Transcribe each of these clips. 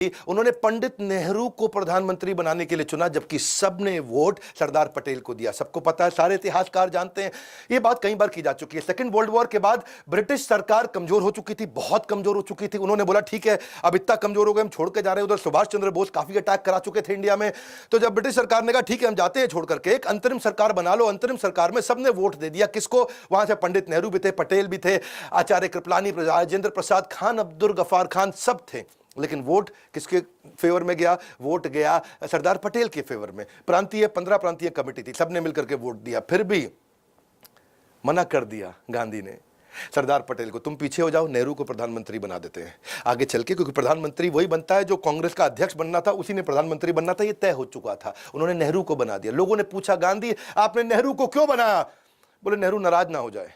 उन्होंने पंडित नेहरू को प्रधानमंत्री बनाने के लिए चुना, जबकि सबने वोट सरदार पटेल को दिया। सबको पता है, सारे इतिहासकार जानते हैं, ये बात कई बार की जा चुकी है। सेकंड वर्ल्ड वॉर के बाद ब्रिटिश सरकार कमजोर हो चुकी थी, बहुत कमजोर हो चुकी थी। उन्होंने बोला ठीक है, अब इतना कमजोर हो गए, हम छोड़ के जा रहे हैं। उधर सुभाष चंद्र बोस काफी अटैक करा चुके थे इंडिया में। तो जब ब्रिटिश सरकार ने कहा ठीक है हम जाते हैं छोड़ करके, एक अंतरिम सरकार बना लो, अंतरिम सरकार में सबने वोट दे दिया। किसको? वहां से पंडित नेहरू भी थे, पटेल भी थे, आचार्य कृपलानी, राजेंद्र प्रसाद, खान अब्दुल गफार खान, सब थे। लेकिन वोट किसके फेवर में गया? वोट गया सरदार पटेल के फेवर में। 15 प्रांतीय कमेटी थी, सबने मिलकर के वोट दिया, फिर भी मना कर दिया गांधी ने सरदार पटेल को, तुम पीछे हो जाओ, नेहरू को प्रधानमंत्री बना देते हैं आगे चल के, क्योंकि प्रधानमंत्री वही बनता है जो कांग्रेस का अध्यक्ष बनना था, उसी ने प्रधानमंत्री बनना था, ये तय हो चुका था। उन्होंने नेहरू को बना दिया। लोगों ने पूछा गांधी आपने नेहरू को क्यों बनाया? बोले नेहरू नाराज ना हो जाए,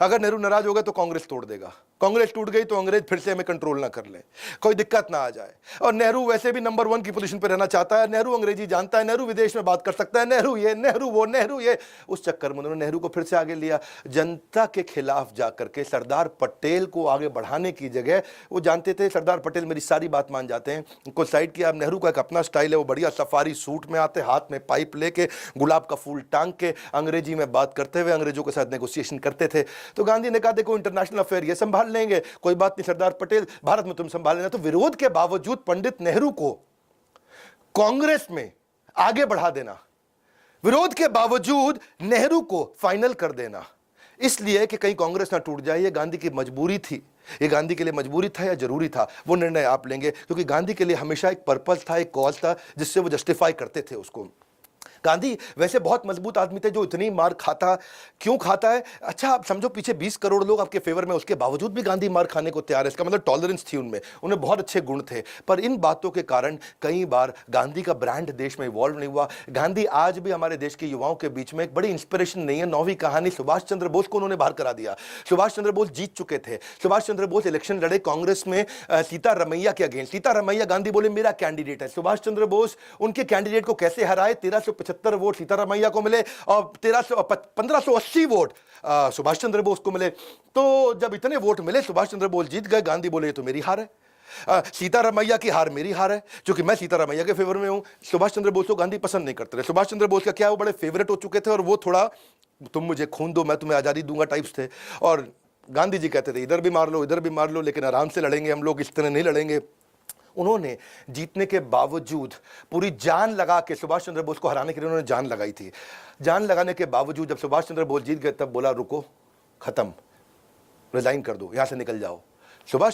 अगर नेहरू नाराज हो गए तो कांग्रेस तोड़ देगा, कांग्रेस टूट गई तो अंग्रेज फिर से हमें कंट्रोल ना कर ले, कोई दिक्कत ना आ जाए। और नेहरू वैसे भी नंबर 1 की पोजीशन पे रहना चाहता है, नेहरू अंग्रेजी जानता है, नेहरू विदेश में बात कर सकता है, नेहरू ये नेहरू वो नेहरू ये। उस चक्कर में उन्होंने नेहरू को फिर से आगे लिया। जनता के खिलाफ जाकर के सरदार पटेल को आगे बढ़ाने की जगह, वो जानते थे सरदार पटेल मेरी सारी बात मान जाते हैं, उनको साइड किया। अब नेहरू का एक अपना स्टाइल है, वो बढ़िया सफारी सूट में आते, हाथ में पाइप लेके, गुलाब का फूल टांग के, अंग्रेजी में बात करते हुए अंग्रेजों के साथ नेगोशिएशन करते थे। तो गांधी ने कहा देखो इंटरनेशनल अफेयर ये संभाल लेंगे, कोई बात नहीं सरदार पटेल, भारत में तुम संभाल लेना। तो विरोध के बावजूद पंडित नेहरू को कांग्रेस में आगे बढ़ा देना, विरोध के बावजूद नेहरू को फाइनल कर देना, इसलिए कि कहीं कांग्रेस ना टूट जाए, ये गांधी की मजबूरी थी। ये गांधी के लिए मजबूरी था या जरूरी था, वो निर्णय आप लेंगे, क्योंकि गांधी के लिए हमेशा एक पर्पस था, एक कॉज था, जिससे वो जस्टिफाई करते थे उसको। गांधी वैसे बहुत मजबूत आदमी थे, जो इतनी मार खाता क्यों खाता है? अच्छा आप समझो, पीछे 20 करोड़ लोग आपके फेवर में, उसके बावजूद भी गांधी मार खाने को तैयार है, इसका मतलब टॉलरेंस थी उनमें, उन्हें बहुत अच्छे गुण थे। पर इन बातों के कारण कई बार गांधी का ब्रांड देश में इवॉल्व नहीं हुआ। गांधी आज भी हमारे देश के युवाओं के बीच में एक बड़ी इंस्पिरेशन नहीं है। 9वीं कहानी, सुभाष चंद्र बोस को उन्होंने बाहर करा दिया। सुभाष चंद्र बोस जीत चुके थे, सुभाष चंद्र बोस इलेक्शन लड़े कांग्रेस में सीतारमैया के अगेंस्ट। सीतारमैया, गांधी बोले मेरा कैंडिडेट है। सुभाष चंद्र बोस उनके कैंडिडेट को कैसे हराए? 1375 वोट सीतारमैया को मिले और 1580 वोट सुभाष चंद्र बोस को मिले। तो जब इतने वोट मिले, सुभाष चंद्र बोस जीत गए। गांधी बोले ये तो मेरी हार है, सीतारमैया की हार मेरी हार है, क्योंकि मैं सीतारमैया के फेवर में हूं। सुभाष चंद्र बोस को गांधी पसंद नहीं करते थे। सुभाष चंद्र बोस का क्या, वो बड़े फेवरेट हो चुके थे, और वो थोड़ा तुम मुझे खून दो मैं तुम्हें आजादी दूंगा टाइप्स थे। और गांधी जी कहते थे इधर भी मार लो इधर भी मार लो, लेकिन आराम से लड़ेंगे हम लोग, इस तरह नहीं लड़ेंगे। उन्होंने जीतने के बावजूद पूरी जान लगा के सुभाष चंद्र बोस को हराने के लिए उन्होंने जान लगाई थी। जान लगाने के बावजूद जब सुभाष चंद्र बोस जीत गए, तब बोला रुको, खत्म, रिजाइन कर दो, यहां से निकल जाओ। सुभाष